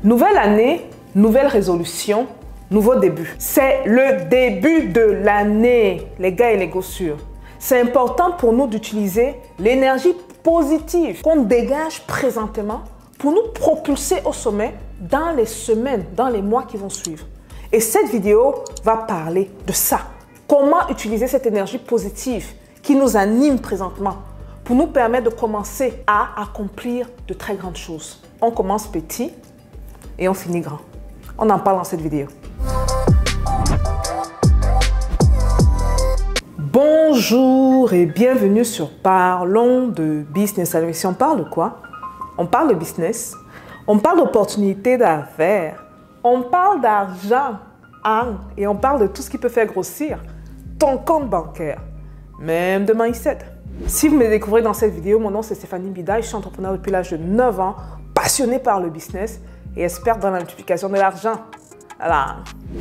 Nouvelle année, nouvelle résolution, nouveau début. C'est le début de l'année, les gars et les gossures. C'est important pour nous d'utiliser l'énergie positive qu'on dégage présentement pour nous propulser au sommet dans les semaines, dans les mois qui vont suivre. Et cette vidéo va parler de ça. Comment utiliser cette énergie positive qui nous anime présentement pour nous permettre de commencer à accomplir de très grandes choses. On commence petit et on finit grand. On en parle dans cette vidéo. Bonjour et bienvenue sur Parlons de business. Alors ici, on parle de quoi? On parle de business, on parle d'opportunités d'affaires, on parle d'argent et on parle de tout ce qui peut faire grossir ton compte bancaire, même de mindset. Si vous me découvrez dans cette vidéo, mon nom c'est Stéphanie Mbida, je suis entrepreneur depuis l'âge de 9 ans, passionnée par le business et experte dans la multiplication de l'argent. Voilà.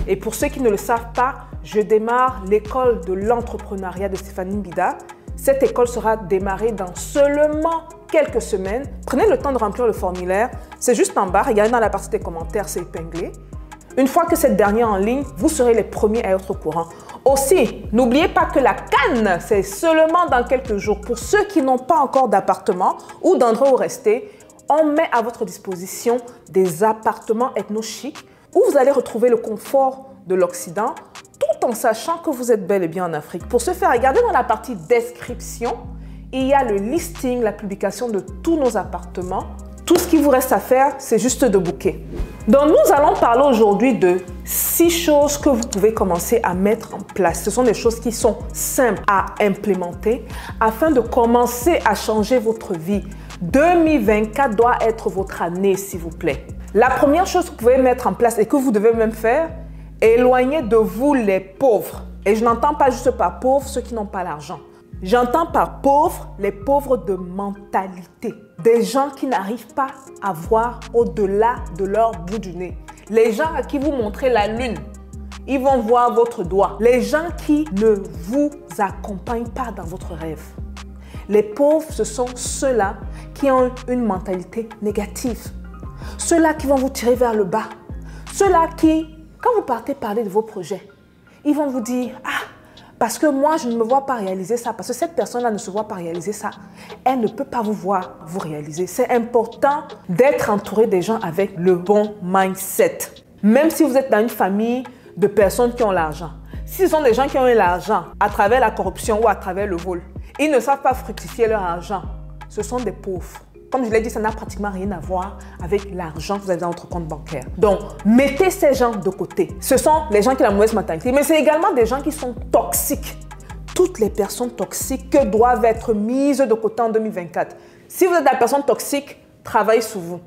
Et pour ceux qui ne le savent pas, je démarre l'école de l'entrepreneuriat de Stéphanie Mbida. Cette école sera démarrée dans seulement quelques semaines. Prenez le temps de remplir le formulaire. C'est juste en bas. Regardez dans la partie des commentaires, c'est épinglé. Une fois que cette dernière est en ligne, vous serez les premiers à être au courant. Aussi, n'oubliez pas que la Cannes, c'est seulement dans quelques jours. Pour ceux qui n'ont pas encore d'appartement ou d'endroit où rester, on met à votre disposition des appartements ethno-chics où vous allez retrouver le confort de l'Occident tout en sachant que vous êtes bel et bien en Afrique. Pour ce faire, regardez dans la partie description, il y a le listing, la publication de tous nos appartements. Tout ce qu'il vous reste à faire, c'est juste de booker. Donc, nous allons parler aujourd'hui de 6 choses que vous pouvez commencer à mettre en place. Ce sont des choses qui sont simples à implémenter afin de commencer à changer votre vie. 2024 doit être votre année, s'il vous plaît. La première chose que vous pouvez mettre en place et que vous devez même faire, éloignez de vous les pauvres. Et je n'entends pas juste par pauvres ceux qui n'ont pas l'argent. J'entends par pauvres les pauvres de mentalité. Des gens qui n'arrivent pas à voir au-delà de leur bout du nez. Les gens à qui vous montrez la lune, ils vont voir votre doigt. Les gens qui ne vous accompagnent pas dans votre rêve. Les pauvres, ce sont ceux-là qui ont une mentalité négative. Ceux-là qui vont vous tirer vers le bas. Ceux-là qui, quand vous partez parler de vos projets, ils vont vous dire « Ah, parce que moi, je ne me vois pas réaliser ça, parce que cette personne-là ne se voit pas réaliser ça. Elle ne peut pas vous voir vous réaliser. » C'est important d'être entouré des gens avec le bon mindset. Même si vous êtes dans une famille de personnes qui ont l'argent. Si ce sont des gens qui ont eu l'argent à travers la corruption ou à travers le vol, ils ne savent pas fructifier leur argent. Ce sont des pauvres. Comme je l'ai dit, ça n'a pratiquement rien à voir avec l'argent que vous avez dans votre compte bancaire. Donc, mettez ces gens de côté. Ce sont les gens qui ont la mauvaise mentalité, mais c'est également des gens qui sont toxiques. Toutes les personnes toxiques doivent être mises de côté en 2024. Si vous êtes la personne toxique, travaillez sur vous.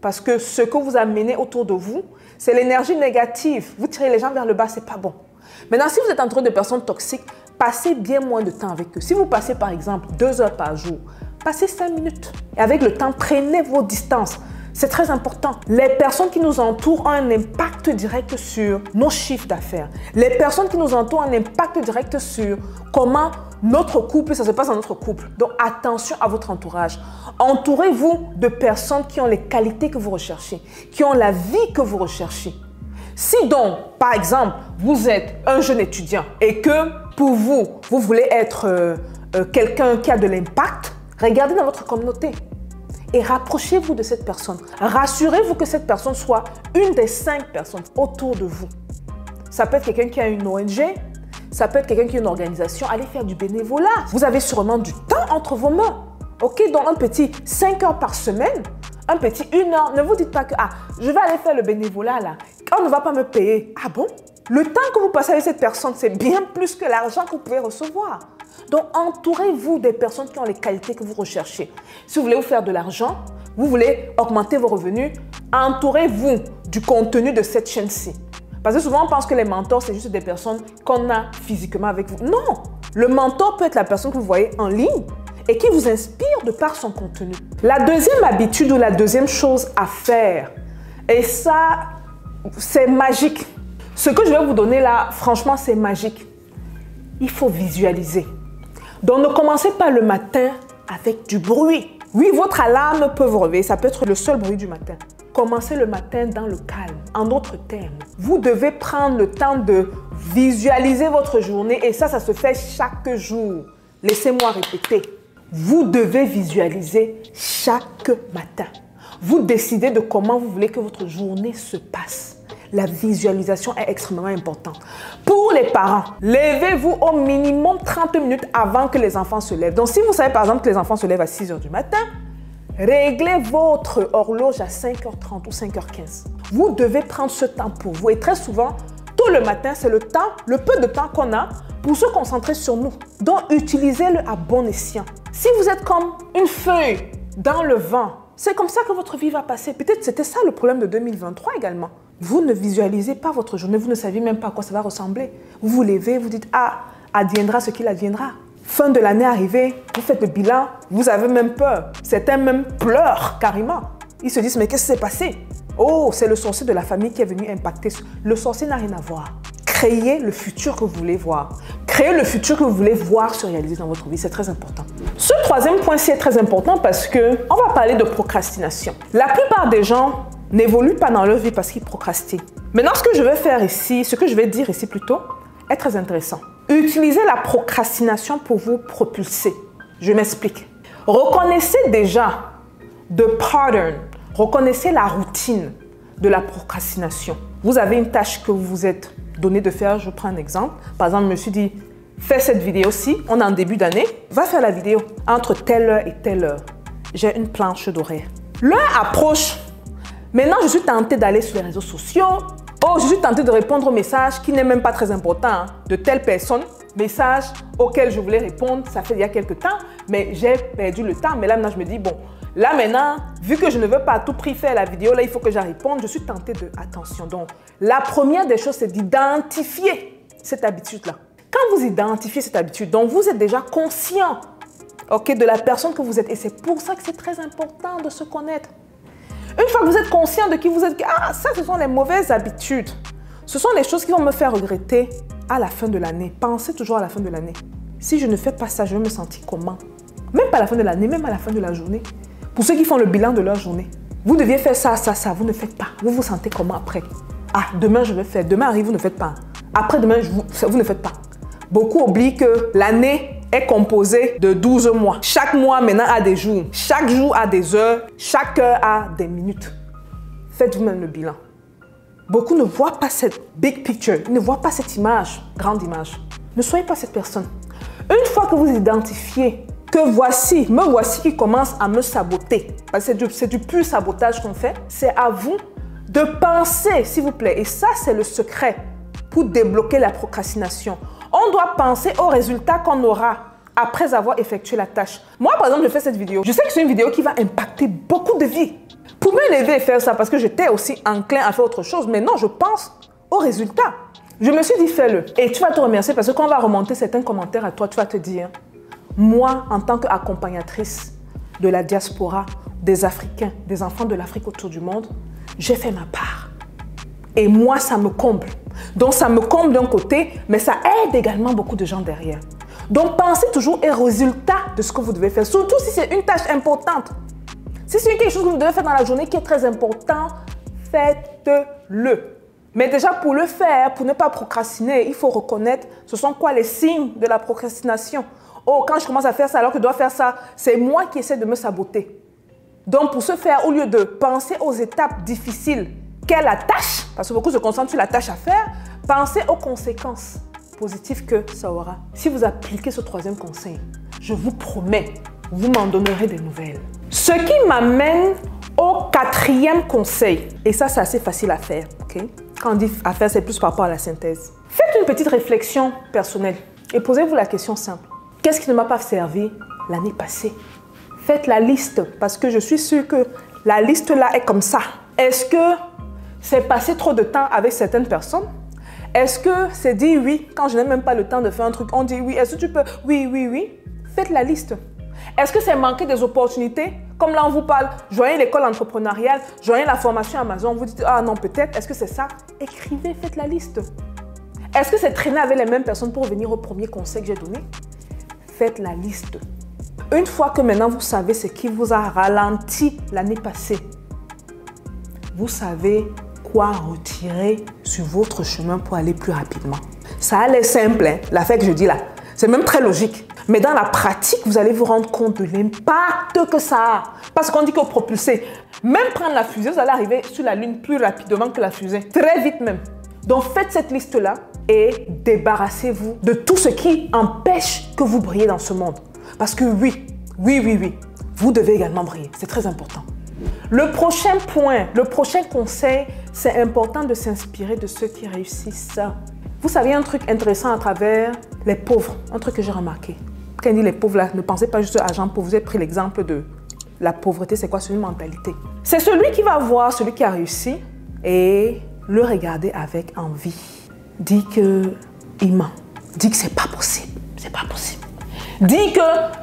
Parce que ce que vous amenez autour de vous, c'est l'énergie négative. Vous tirez les gens vers le bas, ce n'est pas bon. Maintenant, si vous êtes entouré de personnes toxiques, passez bien moins de temps avec eux. Si vous passez par exemple 2 heures par jour, passez 5 minutes. Et avec le temps, prenez vos distances. C'est très important. Les personnes qui nous entourent ont un impact direct sur nos chiffres d'affaires. Les personnes qui nous entourent ont un impact direct sur comment notre couple, ça se passe dans notre couple. Donc attention à votre entourage. Entourez-vous de personnes qui ont les qualités que vous recherchez, qui ont la vie que vous recherchez. Si donc, par exemple, vous êtes un jeune étudiant et que pour vous, vous voulez être quelqu'un qui a de l'impact, regardez dans votre communauté et rapprochez-vous de cette personne. Rassurez-vous que cette personne soit une des 5 personnes autour de vous. Ça peut être quelqu'un qui a une ONG, ça peut être quelqu'un qui a une organisation. Allez faire du bénévolat. Vous avez sûrement du temps entre vos mains. Ok, donc un petit 5 heures par semaine, un petit 1 heure. Ne vous dites pas que je vais aller faire le bénévolat là. On ne va pas me payer. Ah bon? Le temps que vous passez avec cette personne, c'est bien plus que l'argent que vous pouvez recevoir. Donc, entourez-vous des personnes qui ont les qualités que vous recherchez. Si vous voulez vous faire de l'argent, vous voulez augmenter vos revenus, entourez-vous du contenu de cette chaîne-ci. Parce que souvent, on pense que les mentors, c'est juste des personnes qu'on a physiquement avec vous. Non! Le mentor peut être la personne que vous voyez en ligne et qui vous inspire de par son contenu. La deuxième habitude ou la deuxième chose à faire, et ça, c'est magique. Ce que je vais vous donner là, franchement, c'est magique. Il faut visualiser. Donc, ne commencez pas le matin avec du bruit. Oui, votre alarme peut vous réveiller. Ça peut être le seul bruit du matin. Commencez le matin dans le calme. En d'autres termes, vous devez prendre le temps de visualiser votre journée et ça se fait chaque jour. Laissez-moi répéter. Vous devez visualiser chaque matin. Vous décidez de comment vous voulez que votre journée se passe. La visualisation est extrêmement importante. Pour les parents, levez-vous au minimum 30 minutes avant que les enfants se lèvent. Donc, si vous savez par exemple que les enfants se lèvent à 6 h du matin, réglez votre horloge à 5h30 ou 5h15. Vous devez prendre ce temps pour vous. Et très souvent, tôt le matin, c'est le peu de temps qu'on a pour se concentrer sur nous. Donc, utilisez-le à bon escient. Si vous êtes comme une feuille dans le vent, c'est comme ça que votre vie va passer. Peut-être c'était ça le problème de 2023 également. Vous ne visualisez pas votre journée, vous ne savez même pas à quoi ça va ressembler. Vous vous levez, vous dites « Ah, adviendra ce qu'il adviendra ». Fin de l'année arrivée, vous faites le bilan, vous avez même peur. Certains même pleurent carrément. Ils se disent « Mais qu'est-ce qui s'est passé ?» Oh, c'est le sorcier de la famille qui est venu impacter. Le sorcier n'a rien à voir. Créez le futur que vous voulez voir. Créez le futur que vous voulez voir se réaliser dans votre vie. C'est très important. Ce troisième point-ci est très important parce qu'on va parler de procrastination. La plupart des gens n'évoluent pas dans leur vie parce qu'ils procrastinent. Maintenant, ce que je vais faire ici, ce que je vais dire ici plutôt, est très intéressant. Utilisez la procrastination pour vous propulser. Je m'explique. Reconnaissez déjà the pattern, reconnaissez la routine de la procrastination. Vous avez une tâche que vous vous êtes donné de faire, je prends un exemple. Par exemple, je me suis dit, fais cette vidéo-ci, on est en début d'année, va faire la vidéo entre telle heure et telle heure. J'ai une planche d'horaire. L'heure approche. Maintenant, je suis tentée d'aller sur les réseaux sociaux. Oh, je suis tentée de répondre au message qui n'est même pas très important hein, de telle personne. Message auquel je voulais répondre, ça fait il y a quelques temps, mais j'ai perdu le temps. Mais là, maintenant, je me dis, bon, là maintenant, vu que je ne veux pas à tout prix faire la vidéo, là, il faut que j'en réponde. Je suis tentée de... Attention, donc, la première des choses, c'est d'identifier cette habitude-là. Quand vous identifiez cette habitude, donc vous êtes déjà conscient okay, de la personne que vous êtes. Et c'est pour ça que c'est très important de se connaître. Une fois que vous êtes conscient de qui vous êtes, ah, ça, ce sont les mauvaises habitudes. Ce sont les choses qui vont me faire regretter à la fin de l'année. Pensez toujours à la fin de l'année. Si je ne fais pas ça, je vais me sentir comment? Même pas à la fin de l'année, même à la fin de la journée. Pour ceux qui font le bilan de leur journée. Vous deviez faire ça, ça, ça. Vous ne faites pas. Vous vous sentez comment après? Ah, demain, je vais faire. Demain arrive, vous ne faites pas. Après demain, vous ne faites pas. Beaucoup oublient que l'année est composée de 12 mois. Chaque mois maintenant a des jours. Chaque jour a des heures. Chaque heure a des minutes. Faites vous-même le bilan. Beaucoup ne voient pas cette big picture. Ils ne voient pas cette image, grande image. Ne soyez pas cette personne. Une fois que vous identifiez que me voici qui commence à me saboter, parce que c'est du pur sabotage qu'on fait, c'est à vous de penser, s'il vous plaît. Et ça, c'est le secret pour débloquer la procrastination. On doit penser aux résultats qu'on aura après avoir effectué la tâche. Moi, par exemple, je fais cette vidéo. Je sais que c'est une vidéo qui va impacter beaucoup de vies. Pour me lever et faire ça, parce que j'étais aussi enclin à faire autre chose, mais non, je pense aux résultats. Je me suis dit, fais-le. Et tu vas te remercier parce que quand on va remonter certains commentaires à toi, tu vas te dire, moi, en tant qu'accompagnatrice de la diaspora, des Africains, des enfants de l'Afrique autour du monde, j'ai fait ma part. Et moi, ça me comble. Donc, ça me comble d'un côté, mais ça aide également beaucoup de gens derrière. Donc, pensez toujours aux résultats de ce que vous devez faire, surtout si c'est une tâche importante. Si c'est quelque chose que vous devez faire dans la journée qui est très important, faites-le. Mais déjà, pour le faire, pour ne pas procrastiner, il faut reconnaître ce sont quoi les signes de la procrastination. Oh, quand je commence à faire ça alors que je dois faire ça, c'est moi qui essaie de me saboter. Donc, pour ce faire, au lieu de penser aux étapes difficiles qu'est la tâche, parce que beaucoup se concentrent sur la tâche à faire, pensez aux conséquences positives que ça aura. Si vous appliquez ce troisième conseil, je vous promets, vous m'en donnerez des nouvelles. Ce qui m'amène au quatrième conseil, et ça, c'est assez facile à faire. Okay? Quand on dit à faire, c'est plus par rapport à la synthèse. Faites une petite réflexion personnelle et posez-vous la question simple. Qu'est-ce qui ne m'a pas servi l'année passée? Faites la liste parce que je suis sûre que la liste là est comme ça. Est-ce que c'est passé trop de temps avec certaines personnes? Est-ce que c'est dit oui quand je n'ai même pas le temps de faire un truc? On dit oui. Est-ce que tu peux? Oui, oui, oui. Faites la liste. Est-ce que c'est manquer des opportunités? Comme là, on vous parle, joignez l'école entrepreneuriale, joignez la formation Amazon. Vous dites, ah non, peut-être. Est-ce que c'est ça? Écrivez, faites la liste. Est-ce que c'est traîner avec les mêmes personnes pour revenir au premier conseil que j'ai donné? Faites la liste. Une fois que maintenant vous savez ce qui vous a ralenti l'année passée, vous savez quoi retirer sur votre chemin pour aller plus rapidement. Ça a l'air simple, hein, l'affaire que je dis là. C'est même très logique. Mais dans la pratique, vous allez vous rendre compte de l'impact que ça a. Parce qu'on dit que propulser, même prendre la fusée, vous allez arriver sur la Lune plus rapidement que la fusée. Très vite même. Donc faites cette liste-là et débarrassez-vous de tout ce qui empêche que vous brillez dans ce monde. Parce que oui, vous devez également briller. C'est très important. Le prochain point, le prochain conseil, c'est important de s'inspirer de ceux qui réussissent. Vous savez un truc intéressant à travers les pauvres, un truc que j'ai remarqué. Quand on dit les pauvres là, ne pensez pas juste à gens pauvres. Vous avez pris l'exemple de la pauvreté, c'est quoi? C'est une mentalité. C'est celui qui va voir celui qui a réussi et le regarder avec envie. Dit qu'il ment. Dit que c'est pas possible. C'est pas possible. Dit que,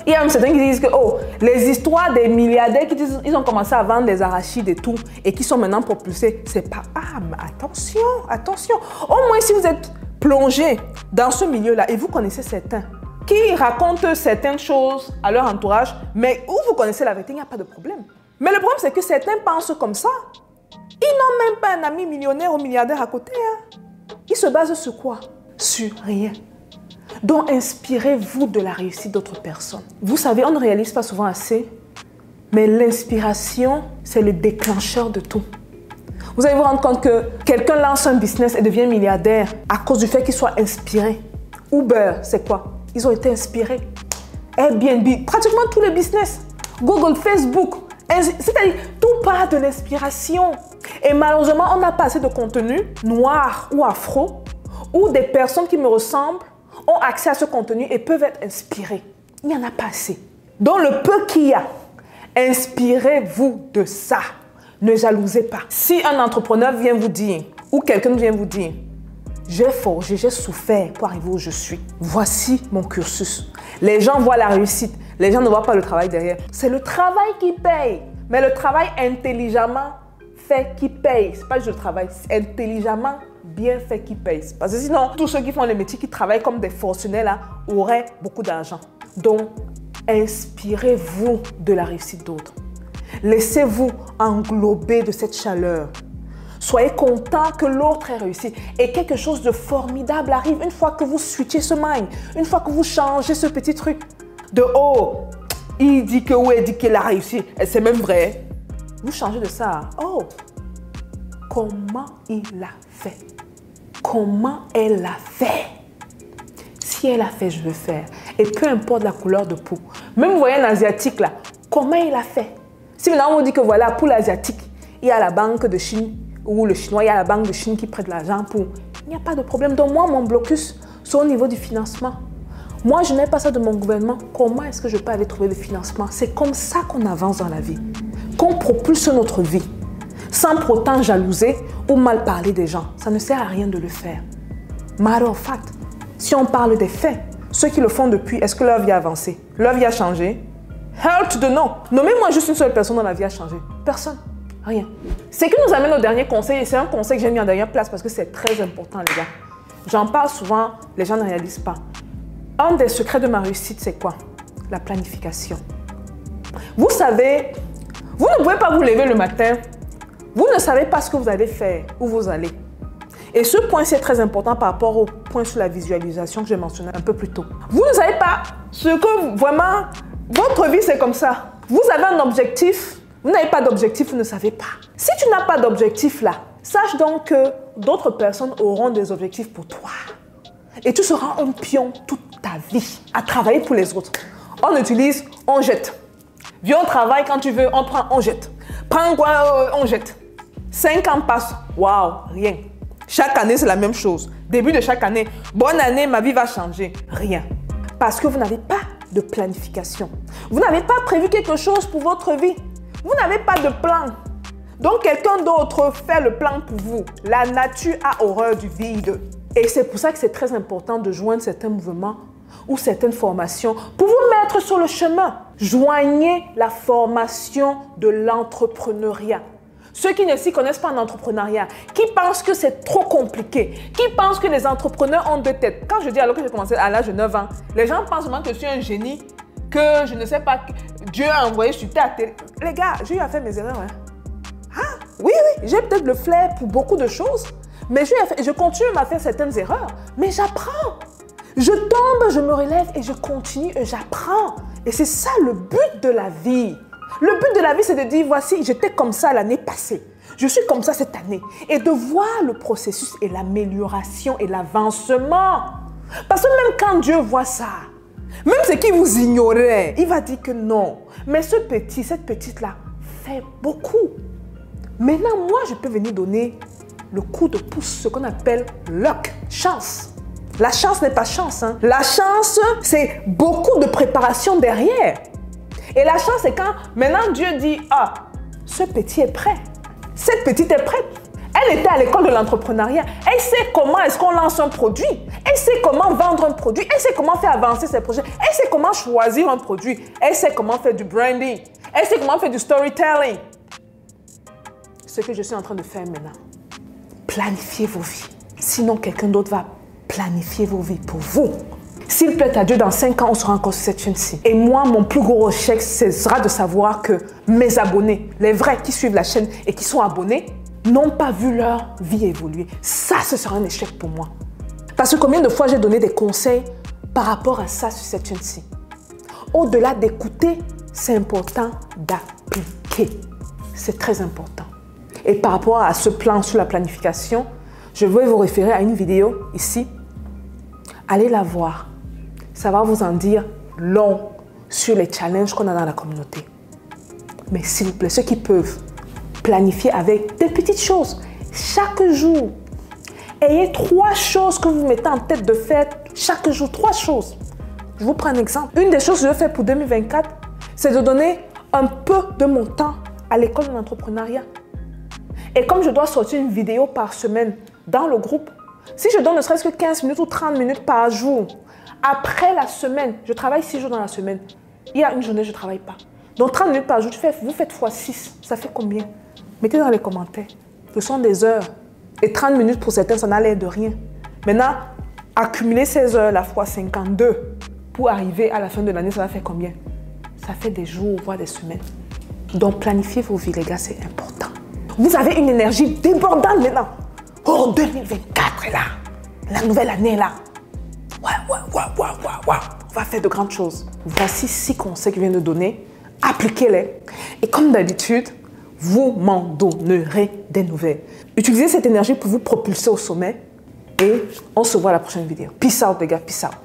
il y a même certains qui disent que oh, les histoires des milliardaires qui disent ils ont commencé à vendre des arachides et tout et qui sont maintenant propulsés, c'est pas... Ah, mais attention, attention. Au moins si vous êtes plongé dans ce milieu-là et vous connaissez certains qui racontent certaines choses à leur entourage, mais où vous connaissez la vérité, il n'y a pas de problème. Mais le problème, c'est que certains pensent comme ça. Ils n'ont même pas un ami millionnaire ou milliardaire à côté. Hein. Ils se basent sur quoi? Sur rien. Donc, inspirez-vous de la réussite d'autres personnes. Vous savez, on ne réalise pas souvent assez, mais l'inspiration, c'est le déclencheur de tout. Vous allez vous rendre compte que quelqu'un lance un business et devient milliardaire à cause du fait qu'il soit inspiré. Uber, c'est quoi? Ils ont été inspirés. Airbnb, pratiquement tous les business. Google, Facebook, c'est-à-dire tout part de l'inspiration. Et malheureusement, on n'a pas assez de contenu noir ou afro où des personnes qui me ressemblent ont accès à ce contenu et peuvent être inspirées. Il n'y en a pas assez. Donc le peu qu'il y a, inspirez-vous de ça. Ne jalousez pas. Si un entrepreneur vient vous dire, ou quelqu'un vient vous dire, j'ai forgé, j'ai souffert pour arriver où je suis. Voici mon cursus. Les gens voient la réussite. Les gens ne voient pas le travail derrière. C'est le travail qui paye. Mais le travail intelligemment fait qui paye. Ce n'est pas juste le travail, c'est intelligemment bien fait qui paye. Parce que sinon, tous ceux qui font les métiers, qui travaillent comme des fortunés là, auraient beaucoup d'argent. Donc, inspirez-vous de la réussite d'autres. Laissez-vous englober de cette chaleur. Soyez content que l'autre ait réussi. Et quelque chose de formidable arrive une fois que vous switchez ce mind. Une fois que vous changez ce petit truc. De oh, il dit que oui, il dit qu'il a réussi. Et c'est même vrai. Vous changez de ça. Oh, comment il l'a fait? Comment elle l'a fait? Si elle a fait, je veux faire. Et peu importe la couleur de peau. Même vous voyez un Asiatique là, comment il a fait? Si maintenant on dit que voilà, pour l'Asiatique, il y a la banque de Chine, ou le Chinois, il y a la banque de Chine qui prête l'argent pour... Il n'y a pas de problème. Donc moi, mon blocus, c'est au niveau du financement. Moi, je n'ai pas ça de mon gouvernement. Comment est-ce que je peux aller trouver le financement? C'est comme ça qu'on avance dans la vie. Qu'on propulse notre vie. Sans pour autant jalouser ou mal parler des gens. Ça ne sert à rien de le faire. Matter of fact, si on parle des faits, ceux qui le font depuis, est-ce que leur vie a avancé? Leur vie a changé? Hell to the no. Nommez-moi juste une seule personne dont la vie a changé. Personne. Rien. Ce qui nous amène au dernier conseil, et c'est un conseil que j'ai mis en dernière place parce que c'est très important, les gars. J'en parle souvent, les gens ne réalisent pas. Un des secrets de ma réussite, c'est quoi? La planification. Vous savez, vous ne pouvez pas vous lever le matin, vous ne savez pas ce que vous allez faire, où vous allez. Et ce point, c'est très important par rapport au point sur la visualisation que j'ai mentionné un peu plus tôt. Vous ne savez pas ce que vraiment, votre vie, c'est comme ça. Vous avez un objectif. Vous n'avez pas d'objectif, vous ne savez pas. Si tu n'as pas d'objectif là, sache donc que d'autres personnes auront des objectifs pour toi. Et tu seras un pion toute ta vie à travailler pour les autres. On utilise, on jette. Viens, on travaille quand tu veux, on prend, on jette. Prends quoi, on jette. 5 ans passent, waouh, rien. Chaque année, c'est la même chose. Début de chaque année, bonne année, ma vie va changer. Rien. Parce que vous n'avez pas de planification. Vous n'avez pas prévu quelque chose pour votre vie. Vous n'avez pas de plan. Donc, quelqu'un d'autre fait le plan pour vous. La nature a horreur du vide. Et c'est pour ça que c'est très important de joindre certains mouvements ou certaines formations pour vous mettre sur le chemin. Joignez la formation de l'entrepreneuriat. Ceux qui ne s'y connaissent pas en entrepreneuriat, qui pensent que c'est trop compliqué, qui pensent que les entrepreneurs ont deux têtes. Quand je dis alors que j'ai commencé à l'âge de 9 ans, les gens pensent vraiment que je suis un génie, que je ne sais pas, Dieu a envoyé sur terre. Les gars, j'ai eu à faire mes erreurs. Hein? Oui, oui, j'ai peut-être le flair pour beaucoup de choses, mais je continue à faire certaines erreurs, mais j'apprends. Je tombe, je me relève et je continue et j'apprends. Et c'est ça le but de la vie. Le but de la vie, c'est de dire, voici, j'étais comme ça l'année passée. Je suis comme ça cette année. Et de voir le processus et l'amélioration et l'avancement. Parce que même quand Dieu voit ça, même ce qui vous ignorait, il va dire que non. Mais ce petit, cette petite-là, fait beaucoup. Maintenant, moi, je peux venir donner le coup de pouce, ce qu'on appelle luck, chance. La chance n'est pas chance. Hein. La chance, c'est beaucoup de préparation derrière. Et la chance, c'est quand maintenant Dieu dit, ah, ce petit est prêt. Cette petite est prête. Elle était à l'école de l'entrepreneuriat. Elle sait comment est-ce qu'on lance un produit. Elle sait comment vendre un produit. Elle sait comment faire avancer ses projets. Elle sait comment choisir un produit. Elle sait comment faire du branding. Elle sait comment faire du storytelling. Ce que je suis en train de faire maintenant. Planifiez vos vies. Sinon, quelqu'un d'autre va planifier vos vies pour vous. S'il plaît à Dieu, dans 5 ans, on sera encore sur cette chaîne-ci. Et moi, mon plus gros échec, ce sera de savoir que mes abonnés, les vrais qui suivent la chaîne et qui sont abonnés, n'ont pas vu leur vie évoluer. Ça, ce sera un échec pour moi. Parce que combien de fois j'ai donné des conseils par rapport à ça sur cette chaîne-ci. Au-delà d'écouter, c'est important d'appliquer. C'est très important. Et par rapport à ce plan sur la planification, je vais vous référer à une vidéo ici. Allez la voir. Ça va vous en dire long sur les challenges qu'on a dans la communauté. Mais s'il vous plaît, ceux qui peuvent planifier avec des petites choses chaque jour. Ayez 3 choses que vous mettez en tête de faire chaque jour. 3 choses. Je vous prends un exemple. Une des choses que je vais faire pour 2024, c'est de donner un peu de mon temps à l'école de l'entrepreneuriat. Et comme je dois sortir une vidéo par semaine dans le groupe, si je donne ne serait-ce que 15 minutes ou 30 minutes par jour, après la semaine, je travaille 6 jours dans la semaine, il y a une journée, je ne travaille pas. Donc 30 minutes par jour, vous faites x 6, ça fait combien? Mettez dans les commentaires. Ce sont des heures. Et 30 minutes pour certains, ça n'a l'air de rien. Maintenant, accumuler ces heures-là x 52 pour arriver à la fin de l'année, ça va faire combien? Ça fait des jours, voire des semaines. Donc planifiez vos vies, les gars, c'est important. Vous avez une énergie débordante maintenant. Oh, 2024 est là. La nouvelle année est là. On va faire de grandes choses. Voici 6 conseils que je viens de donner. Appliquez-les. Et comme d'habitude, vous m'en donnerez des nouvelles. Utilisez cette énergie pour vous propulser au sommet. Et on se voit à la prochaine vidéo. Peace out, les gars. Peace out.